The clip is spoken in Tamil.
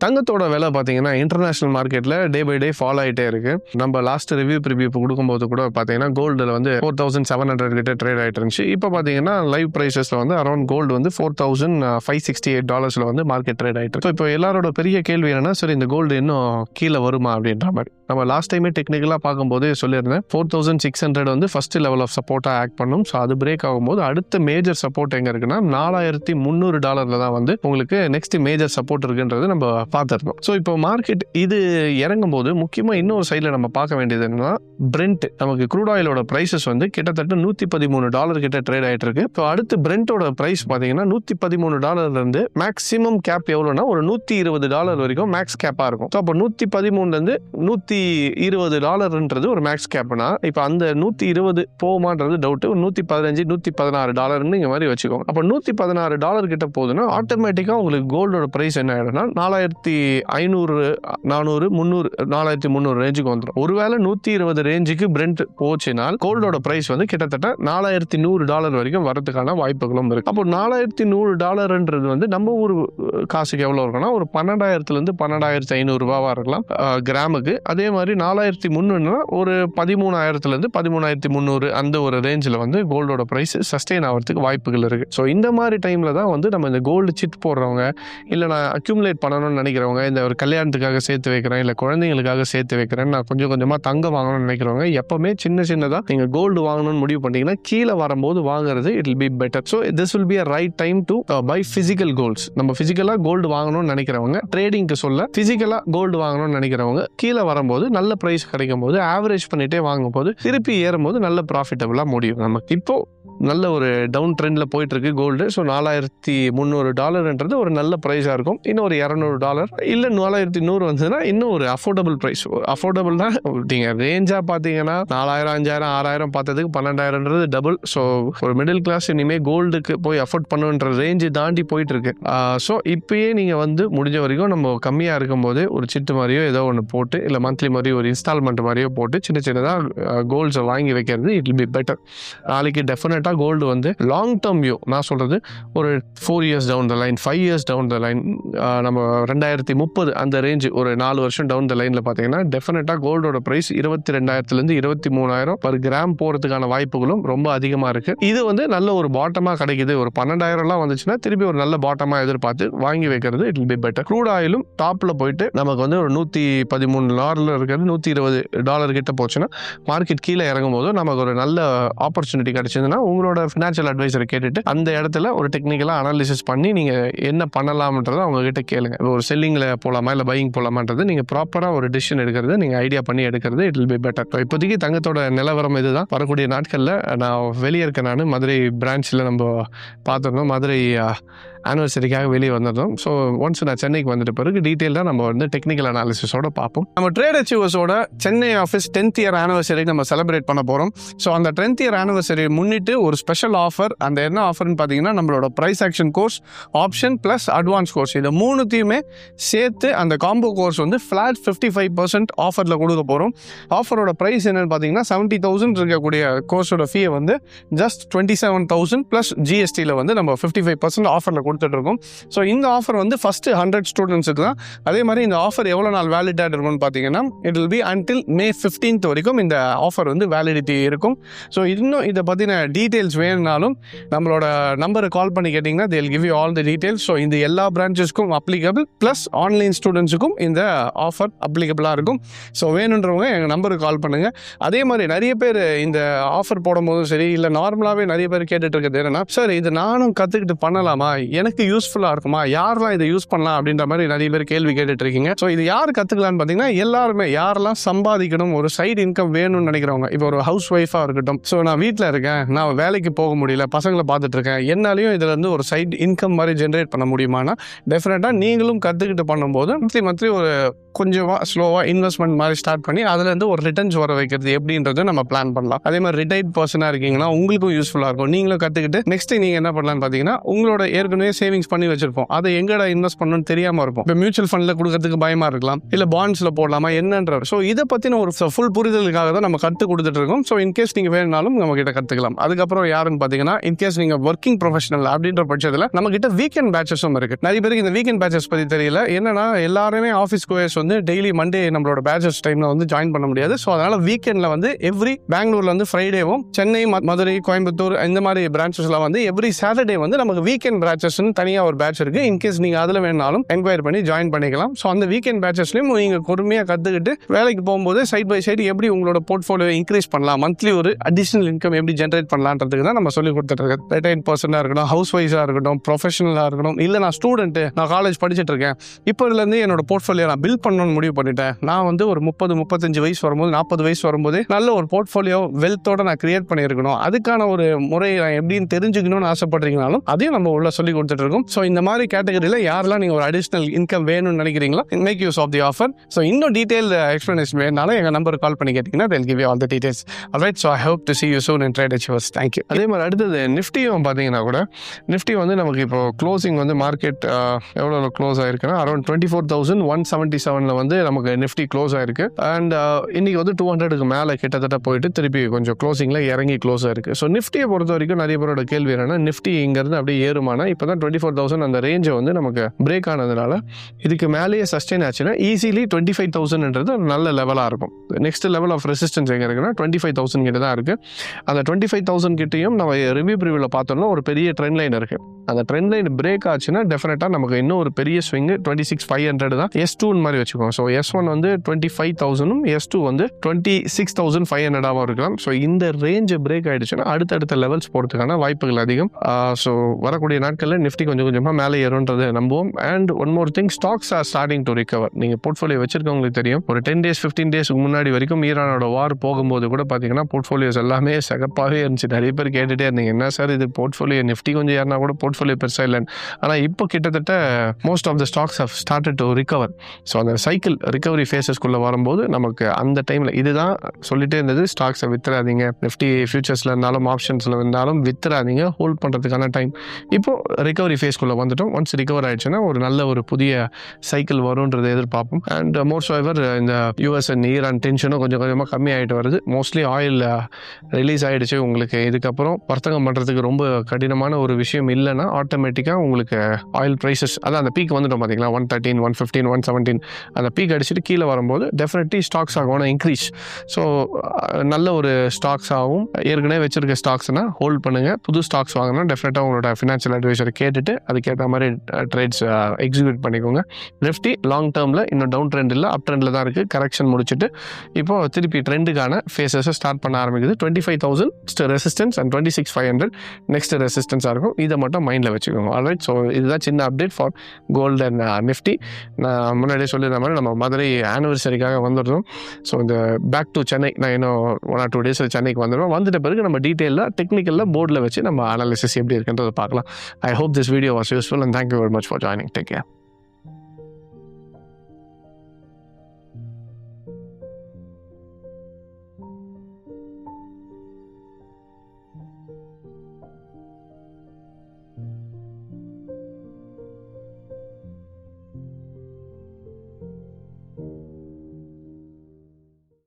தங்கத்தோட விலை பார்த்தீங்கன்னா இன்டர்நேஷனல் மார்க்கெட்டில் டே பை டே ஃபால் ஆகிட்டே இருக்கு. நம்ம லாஸ்ட் ரிவ்யூ கொடுக்கும்போது கூட பார்த்தீங்கன்னா கோல்டில் வந்து 4700 கிட்ட ட்ரேட் ஆகிட்டு இருந்துச்சு. இப்போ பார்த்தீங்கன்னா லைவ் ப்ரைஸஸில் வந்து அரௌண்ட் கோல்டு வந்து $4568 வந்து மார்க்கெட் ட்ரேட் ஆகிட்டு இருக்கு. இப்போ எல்லாரோட பெரிய கேள்வி என்னன்னா, சரி இந்த கோல்டு இன்னும் கீழே வருமா அப்படின்ற மாதிரி. நம்ம லாஸ்ட் டைமே டெக்னிக்கலாக பார்க்கும்போது சொல்லியிருந்தேன் 4600 வந்து ஃபர்ஸ்ட் லெவல் ஆஃப் சப்போர்ட்டாக ஆக்ட் பண்ணும். ஸோ அது பிரேக் ஆகும்போது அடுத்த மேஜர் சப்போர்ட் எங்கே இருக்குன்னா $4300 தான் வந்து உங்களுக்கு நெக்ஸ்ட் மேஜர் சப்போர்ட் இருக்குன்றது நம்ம பார்த்துருந்தோம். ஸோ இப்போ மார்க்கெட் இது இறங்கும் போது முக்கியமாக இன்னொரு சைடில் நம்ம பார்க்க வேண்டியது என்னன்னா, பிரெண்ட் நமக்கு க்ரூட் ஆயிலோட ப்ரைஸஸ் வந்து கிட்டத்தட்ட $113 கிட்ட ட்ரேட் ஆகிட்டு இருக்கு. இப்போ அடுத்து பிரெண்டோட ப்ரைஸ் பார்த்தீங்கன்னா $113 மேக்ஸிமம் கேப் எவ்வளோனா ஒரு $120 வரைக்கும் மேக்ஸ் கேப்பாக இருக்கும். ஸோ அப்போ 113 $120 ஒரு மேக்ஸ் கேப்னா இப்போ அந்த 120 போகுமான்றது டவுட். $115 $116 இந்த மாதிரி வச்சுக்கோங்க. அப்போ $116 கிட்ட போகுதுன்னா ஆட்டோமேட்டிக்காக உங்களுக்கு கோல்டோட ப்ரைஸ் என்ன ஆயிடும்னா 4500 400 300 4300 ரேஞ்சுக்கு வந்துடும். ஒருவேளை 120 ரேஞ்சுக்கு பிரெண்ட் போச்சுனால் கோல்டோட பிரைஸ் வந்து கிட்டத்தட்ட $4100 வரைக்கும் வரதுக்கான வாய்ப்புகளும் இருக்கு. அப்போ $4100 வந்து நம்ம ஊர் காசுக்கு எவ்வளவு இருக்குன்னா ஒரு 12,000 12,500 ரூபாவா இருக்கலாம் கிராமுக்கு. அதே மாதிரி 4300 ஒரு 13,000 13,300 அந்த ஒரு ரேஞ்சில் வந்து கோல்டோட பிரைஸ் சஸ்டெயின் ஆகிறதுக்கு வாய்ப்புகள் இருக்கு. ஸோ இந்த மாதிரி டைம்ல தான் வந்து நம்ம இந்த கோல்டு சிட் போடுறவங்க, இல்லை நான் அக்யூமுலேட் பண்ணணும்னு நினைக்கிறவங்க, இந்த ஒரு கல்யாணத்துக்காக சேர்த்து வைக்கிறேன், இல்லை குழந்தைங்களுக்காக சேர்த்து வைக்கிறேன், நான் கொஞ்சம் கொஞ்சமாக தங்கம் வாங்கணும்னு நினைக்கிறவங்க எப்பவுமே சின்னதாக நீங்கள் கோல்டு வாங்கணும்னு முடிவு பண்ணிட்டீங்கன்னா கீழே வரும்போது வாங்குறது it will be better. So this will be a right time to buy physical golds. நம்ம ஃபிசிக்கலாக கோல்டு வாங்கணும்னு நினைக்கிறவங்க, ட்ரேடிங்க்கு சொல்ல ஃபிசிக்கலாக கோல்டு வாங்கணும்னு நினைக்கிறவங்க கீழே வரும்போது நல்ல ப்ரைஸ் கிடைக்கும் போது ஆவரேஜ் பண்ணிட்டே வாங்கும் போது திருப்பி ஏறும்போது நல்ல ப்ராஃபிட்டபிளாக முடியும். நமக்கு இப்போ நல்ல ஒரு டவுன் ட்ரெண்டில் போயிட்டு இருக்கு கோல்டு. ஸோ $4300 ஒரு நல்ல ப்ரைஸாக இருக்கும். இன்னும் ஒரு $200 இல்லை 4100 வந்ததுன்னா இன்னும் ஒரு அஃபோர்டபுள் ப்ரைஸ். அஃபோர்டபுள் தான் நீங்கள் ரேஞ்சாக பார்த்தீங்கன்னா 4000 5000 6000 பார்த்ததுக்கு 12,000 டபுள். ஸோ ஒரு மிடில் கிளாஸ் இனிமேல் கோல்டுக்கு போய் அஃபோர்ட் பண்ணுன்ற ரேஞ்சு தாண்டி போயிட்டு இருக்கு. ஸோ இப்பயே நீங்கள் வந்து முடிஞ்ச வரைக்கும் நம்ம கம்மியாக இருக்கும்போது ஒரு சிட்டு மாதிரியோ ஏதோ ஒன்று போட்டு, இல்லை மந்த்லி மாதிரியோ ஒரு இன்ஸ்டால்மெண்ட் மாதிரியோ போட்டு சின்னதாக கோல்ட்ஸை வாங்கி வைக்கிறது இட் வில் பி பெட்டர். நாளைக்கு டெஃபினட்டாக கோல்டு வந்து லாங் டேர்ம் வியூ, நான் சொல்றது ஒரு 4 years down the line, 5 years down the line, நம்ம 2030 அந்த ரேஞ்சு ஒரு 4 வருஷம் டவுன் த லைன்ல பார்த்தீங்கன்னா டெஃபினட்டாக கோல்டோட பிரைஸ் 22,000 23,000 பர் கிராம் போறதுக்கான வாய்ப்புகளும் ரொம்ப அதிகமாக இருக்கு. இது வந்து நல்ல ஒரு பாட்டமாக கிடைக்குது. ஒரு 12,000 வந்துச்சுன்னா திருப்பி ஒரு நல்ல பாட்டமாக எதிர்பார்த்து வாங்கி வைக்கிறது it will be better. Crude ஆயிலும் டாப்ல போயிட்டு நமக்கு வந்து ஒரு $113 இருக்கிறது $120 கிட்ட போச்சுன்னா மார்க்கெட் கீழே இறங்கும் போது நமக்கு ஒரு நல்ல ஆப்பர்ச்சுனிட்டி கிடைச்சதுன்னா உங்களோட ஃபினான்ஷியல் அட்வைசரை கேட்டுட்டு அந்த இடத்துல ஒரு டெக்னிக்கலாக அனாலிசிஸ் பண்ணி நீங்கள் என்ன பண்ணலாம்ன்றதை அவங்க கிட்ட கேளுங்க. ஒரு செல்லிங்கில் போகலாமா இல்லை பையிங் போகலாமான்றது நீங்கள் ப்ராப்பராக ஒரு டிசிஷன் எடுக்கிறது, நீங்கள் ஐடியா பண்ணி எடுக்கிறது இட் வில் பி பெட்டர். இப்போதைக்கு தங்கத்தோட நிலவரம் இதுதான். வரக்கூடிய நாட்களில் நான் வெளியே இருக்கேன். நான் மதுரை பிரான்ச்சில் நம்ம பார்த்துருந்தோம், மதுரை ஆனிவர்சரிக்காக வெளியே வந்திருந்தோம். ஸோ ஒன்ஸ் நான் சென்னைக்கு வந்துட்டு பிறகு டீட்டெயிலாக நம்ம வந்து டெக்னிக்கல் அனாலிசிஸோட பார்ப்போம். நம்ம ட்ரேட் அச்சீவர்ஸோட Chennai office 10th year anniversary நம்ம செலிப்ரேட் பண்ண போகிறோம். ஸோ அந்த 10th year ஆனிவர்சரி முன்னிட்டு ஒரு ஸ்பெஷல் ஆஃபர். அந்த என்ன ஆஃபர்னு பார்த்தீங்கன்னா நம்மளோட price action course, option plus advance course, இது மூணுத்தையுமே சேர்த்து அந்த காம்போ கோர்ஸ் வந்து ஃப்ளாட் 55% ஆஃபரில் கொடுக்க போகிறோம். ஆஃபரோட ப்ரைஸ் என்னென்னு பார்த்தீங்கன்னா 70,000 இருக்கக்கூடிய கோர்ஸோட ஃபீயை வந்து ஜஸ்ட் 27,000 ப்ளஸ் ஜிஎஸ்டியில் வந்து நம்ம 55% ஆஃபரில் கொடுத்துட்ருக்கோம். ஸோ இந்த ஆஃபர் வந்து ஃபஸ்ட்டு 100 ஸ்டூடெண்ட்ஸுக்கு தான். அதே மாதிரி இந்த ஆஃபர் எவ்வளோ நாள் வேலிடாக இருக்கும்னு பார்த்தீங்கன்னா it will B until May 15th வரைக்கும் இந்த ஆஃபர் வந்து வேலிடிட்டி இருக்கும். ஸோ இன்னும் இதை பற்றின டீட்டெயில்ஸ் வேணும்னாலும் நம்மளோட நம்பரை கால் பண்ணி கேட்டிங்கன்னா they'll give you all the details. So இந்த எல்லா பிரான்ச்சஸ்க்கும் அப்ளிகபிள் ப்ளஸ் ஆன்லைன் ஸ்டூடெண்ட்ஸுக்கும் இந்த ஆஃபர் அப்ளிகபிளாக இருக்கும். ஸோ வேணுன்றவங்க எங்கள் நம்பருக்கு கால் பண்ணுங்கள். அதே மாதிரி நிறைய பேர் இந்த ஆஃபர் போடும்போதும் சரி, இல்லை நார்மலாகவே நிறைய பேர் கேட்டுட்டு இருக்கிறது என்னன்னா, சார் இது நானும் கற்றுக்கிட்டு பண்ணலாமா, எனக்கு யூஸ்ஃபுல்லாக இருக்குமா, யாரெல்லாம் இதை யூஸ் பண்ணலாம் அப்படின்ற மாதிரி நிறைய பேர் கேள்வி கேட்டுட்டு இருக்கீங்க. ஸோ இது யார் கற்றுக்கலான்னு பார்த்தீங்கன்னா எல்லாருமே, யாரெல்லாம் சம்பாதிக்கணும், ஒரு சைடு இன்கம் வேணும்னு நினைக்கிறவங்க. இப்போ ஒரு ஹவுஸ் ஒய்ஃபாக இருக்கட்டும், ஸோ நான் வீட்டில் இருக்கேன், நான் வேலைக்கு போக முடியல, பசங்களை பார்த்துட்டு இருக்கேன், என்னாலையும் இதில் இருந்து ஒரு சைடு இன்கம் மாதிரி ஜென்ரேட் பண்ண முடியுமானா டெஃபினட்டாக நீங்களும் கற்றுக்கிட்டு பண்ணும்போது மந்த்லி ஒரு கொஞ்சமாக ஸ்லோவாக இன்வெஸ்ட்மெண்ட் மாதிரி ஸ்டார்ட் பண்ணி அதுலேருந்து ஒரு ரிட்டர்ன்ஸ் வர வைக்கிறது எப்படின்றத நம்ம பிளான் பண்ணலாம். அதே மாதிரி ரிட்டையர்ட் பர்சனாக இருக்கீங்கன்னா உங்களுக்கும் யூஸ்ஃபுல்லாக இருக்கும். நீங்களும் கற்றுக்கிட்டு நெக்ஸ்ட் நீங்கள் என்ன பண்ணலாம்னு பார்த்தீங்கன்னா உங்களோட ஏற்கனவே சேவிங்ஸ் பண்ணி வச்சிருப்போம், அதை எங்கடா இன்வெஸ்ட் பண்ணணும்னு தெரியாமல் இருக்கும். இப்போ மியூச்சுவல் ஃபண்டில் கொடுக்கறதுக்கு பயமாக இருக்கலாம், இல்லை பாண்ட்ஸில் போடலாமா என்னன்ற. ஸோ இதை பற்றின ஒரு ஃபுல் புரிதலுக்காக தான் நம்ம கற்றுக் கொடுத்துட்டு இருக்கோம். ஸோ இன்கேஸ் நீங்கள் வேணுனாலும் நம்ம கிட்ட கற்றுக்கலாம். அதுக்கப்புறம் யாருன்னு பார்த்தீங்கன்னா இன்கேஸ் நீங்கள் ஒர்க்கிங் ப்ரொஃபஷனல் அப்படின்ற பட்சத்தில் நம்ம கிட்ட வீக்கெண்ட் பேட்சஸும் இருக்கு. நிறைய பேருக்கு இந்த வீக்கெண்ட் பேட்சஸ் பற்றி தெரியல. என்னன்னா எல்லாருமே ஆஃபீஸ் கோயர்ஸ் வந்து டெய்லி மண்டே நம்மளோட பேட்சஸ் டைம்ல வந்து ஜாயின் பண்ண முடியாது. ஸோ அதனால வீக்கெண்ட்ல வந்து எவ்ரி பெங்களூர்ல வந்து ஃப்ரைடேவும், சென்னை, மதுரை, கோயம்புத்தூர் இந்த மாதிரி பிரான்ச்சஸ்ல வந்து எவ்ரி சாட்டர்டே வந்து நமக்கு வீக்கெண்ட் பேட்சஸ்னு தனியாக ஒரு பேட்ச் இருக்கு. இன்கேஸ் நீங்க அதில் வேணாலும் என்கொயரி பண்ணி ஜாயின் பண்ணிக்கலாம். ஸோ அந்த வீக்கெண்ட் பேட்சஸ்லையும் நீங்க பொறுமையாக கற்றுக்கிட்டு வேலைக்கு போகும்போது சைட் பை சைடு எப்படி உங்களோட போர்ட்ஃபோலியோ இன்க்ரீஸ் பண்ணலாம், மந்த்லி ஒரு அடிஷனல் இன்கம் எப்படி ஜென்ரேட் பண்ணலான்றதுக்கு தான் நம்ம சொல்லி கொடுத்துட்டு இருக்கோம். ரிட்டையர்ட் பர்சனாக இருக்கட்டும், ஹவுஸ் ஒய்ஃபாக இருக்கட்டும், ப்ரொஃபஷனலாக இருக்கட்டும், இல்லை நான் ஸ்டூடெண்ட், நான் காலேஜ் படிச்சுட்டு இருக்கேன், இப்போதுலேருந்து என்னோட போர்ட்ஃபோலியோ நான் பில்ட் பண்ணணும்னு முடிவு பண்ணிட்டேன், நான் வந்து ஒரு 30-35 வயசு வரும்போது 40 வயசு வரும்போது நல்ல ஒரு போர்ட்ஃபோலியோ வெல்த்தோட நான் கிரியேட் பண்ணியிருக்கணும், அதுக்கான ஒரு முறை நான் எப்படின்னு தெரிஞ்சுக்கணும்னு ஆசைப்படுறீங்கனாலும் அதையும் நம்ம உள்ள சொல்லி கொடுத்துட்டு இருக்கோம். ஸோ இந்த மாதிரி கேட்டகரியில் யாரெல்லாம் நீங்கள் ஒரு அடிஷனல் இன்கம் வேணும்னு நினைக்கிறீங்களோ make use of the offer. So இன்னும் டீட்டெயில் எக்ஸ்பிளனேஷன் வேணுனாலும் எங்கள் நம்பருக்கு கால் பண்ணி கேட்டிங்கன்னா they'll give you all the details. Alright, so I hope to see you soon in Trade Achievers. Thank you. அதே மாதிரி அடுத்தது நிஃப்டியும் பார்த்தீங்கன்னா கூட நிஃப்டி வந்து நமக்கு இப்போ க்ளோசிங் வந்து மார்க்கெட் எவ்வளோ க்ளோஸ் ஆயிருக்குன்னா அரௌண்ட் 24,177 வந்து நமக்கு நிஃப்டி க்ளோஸ் ஆயிருக்கு. அண்ட் இன்னைக்கு வந்து 200க்கு மேலே கிட்டத்தட்ட போயிட்டு திருப்பி கொஞ்சம் க்ளோசிங்கில் இறங்கி க்ளோஸ் ஆயிருக்கு. ஸோ நிஃப்டியை பொறுத்த வரைக்கும் நிறைய பேரோட கேள்வி என்னன்னா நிஃப்டி இங்கேருந்து அப்படியே ஏறுமானா. இப்போ தான் 24,000 அந்த ரேஞ்சை வந்து நமக்கு பிரேக் ஆனதுனால இதுக்கு மேலேயே சஸ்டெயின் ஆச்சுன்னா ஈஸிலி 25,000ன்றது ஒரு நல்ல லெவலாக இருக்கும். நெக்ஸ்ட் லெவல் ஆஃப் ரெசிஸ்டன்ஸ் எங்கே இருக்குன்னா 25,000 கிட்ட தான் இருக்குது. அந்த 25,000 கிட்டையும் நம்ம ரிவ்யூ ப்ரிவியூவில் பார்த்தோம்னா ஒரு பெரிய ட்ரெண்ட் லைன் இருக்குது. அந்த ட்ரெண்ட் லைன் பிரேக் ஆச்சுன்னா டெஃபினட்டாக நமக்கு இன்னும் ஒரு பெரிய ஸ்விங்கு 26,500 தான். S2 மாதிரி வச்சுக்கோங்க. ஸோ S1 வந்து 25,000, S2 வந்து 26,500 இருக்கலாம். ஸோ இந்த ரேஞ்ச் பிரேக் ஆகிடுச்சுன்னா அடுத்தடுத்த லெவல்ஸ் போகிறதுக்கான வாய்ப்புகள் அதிகம். ஸோ வரக்கூடிய நாட்களில் நிஃப்டி கொஞ்சம் கொஞ்சமாக மேலே ஏறும்ன்றதை நம்புவோம். And one more thing, stocks are starting to recover. நீங்கள் போர்ட்ஃபோலியோ வச்சிருக்கவங்களுக்கு தெரியும், ஒரு 10 days 15 டேஸ்க்கு முன்னாடி வரைக்கும் ஈரானோட வார் போகும்போது கூட பார்த்தீங்கன்னா போர்ட்ஃபோலியோஸ் எல்லாமே சகப்பாகவே இருந்துச்சு. நிறைய பேர் கேட்டுகிட்டே இருந்தீங்க, என்ன சார் இது போர்ட்ஃபோலியோ நிஃப்டி கொஞ்சம் ஏறினா கூட போர்ட்ஃபோலியோ பெருசாக இல்லைன்னு. ஆனால் இப்போ கிட்டத்தட்ட most of the stocks have started to recover. So அந்த சைக்கிள் ரிகவரி ஃபேஸஸ்குள்ளே வரும்போது நமக்கு அந்த டைமில் இதுதான் சொல்லிட்டே இருந்தது, ஸ்டாக்ஸை வித்துறாதீங்க, நிஃப்டி ஃபியூச்சர்ஸில் இருந்தாலும் ஆப்ஷன்ஸில் இருந்தாலும் வித்துறாதீங்க, ஹோல்ட் பண்ணுறதுக்கான டைம். இப்போது ரிகவரி ஃபேஸ்க்குள்ளே வந்துட்டோம். ஒன்ஸ் ரிகவர் ஆகிடுச்சுன்னா ஒரு நல்ல ஒரு புதிய சைக்கிள் வரும்ன்றதை எதிர்பார்ப்போம். அண்ட் மோர் சோஎவர் இந்த யூஎஸ் அண்ட் ஈரான் டென்ஷனும் கொஞ்சம் கொஞ்சமாக கம்மி ஆகிட்டு வருது. மோஸ்ட்லி ஆயில் ரிலீஸ் ஆகிடுச்சு. உங்களுக்கு இதுக்கப்புறம் வர்த்தகம் பண்ணுறதுக்கு ரொம்ப கடினமான ஒரு விஷயம் இல்லைன்னா ஆட்டோமேட்டிக்காக உங்களுக்கு ஆயில் ப்ரைஸஸ் அதான் அந்த பீக் வந்துட்டோம் பார்த்தீங்களா, 113, 115, 117 அந்த பீக் அடிச்சுட்டு கீழே வரும்போது டெஃபினெட்லி ஸ்டாக்ஸ் ஆகும் இன்க்ரீஸ். ஸோ நல்ல ஒரு ஸ்டாக்ஸ் ஆகும். ஏற்கனவே வச்சிருக்க ஸ்டாக்ஸ்னால் ஹோல்ட் பண்ணுங்கள். புது ஸ்டாக்ஸ் வாங்கினா டெஃபினட்டாக உங்களோட ஃபினான்ஷியல் அட்வைசரை கேட்டுட்டு அதுக்கேற்ற மாதிரி ட்ரேட்ஸ் எக்ஸிக்யூட் பண்ணிக்கோங்க. நிஃப்டி லாங் டேர்மில் இன்னும் டவுன் ட்ரெண்ட் இல்லை, அப் ட்ரெண்டில் தான் இருக்குது. கரெக்ஷன் முடிச்சுட்டு இப்போ திருப்பி ட்ரெண்டுக்கான ஃபேஸஸை ஸ்டார்ட் பண்ண ஆரம்பிக்குது. 25,000 ரெசிஸ்டன்ஸ் அண்ட் 26,500 நெக்ஸ்ட் ரெசிஸ்டன்ஸாக இருக்கும். இதை மட்டும் மைண்டில் வச்சுக்கோங்க. ஆல்ரைட், ஸோ இதுதான் சின்ன update for gold and Nifty. நான் முன்னாடியே சொல்லியிருந்த மாதிரி நம்ம மதுரை ஆனிவர்சரிக்காக வந்துடுறோம். ஸோ இந்த பேக் டு சென்னை நான் இன்னும் 1 or 2 days சென்னைக்கு வந்துடுவோம். வந்துட்ட பிறகு நம்ம டீட்டெயிலாக டெக்னிக்கலில் போர்டில் வச்சு நம்ம அனாலிசிஸ் எப்படி இருக்குன்றதை பார்க்கலாம். I hope this video was useful and thank you very much for joining. Take care.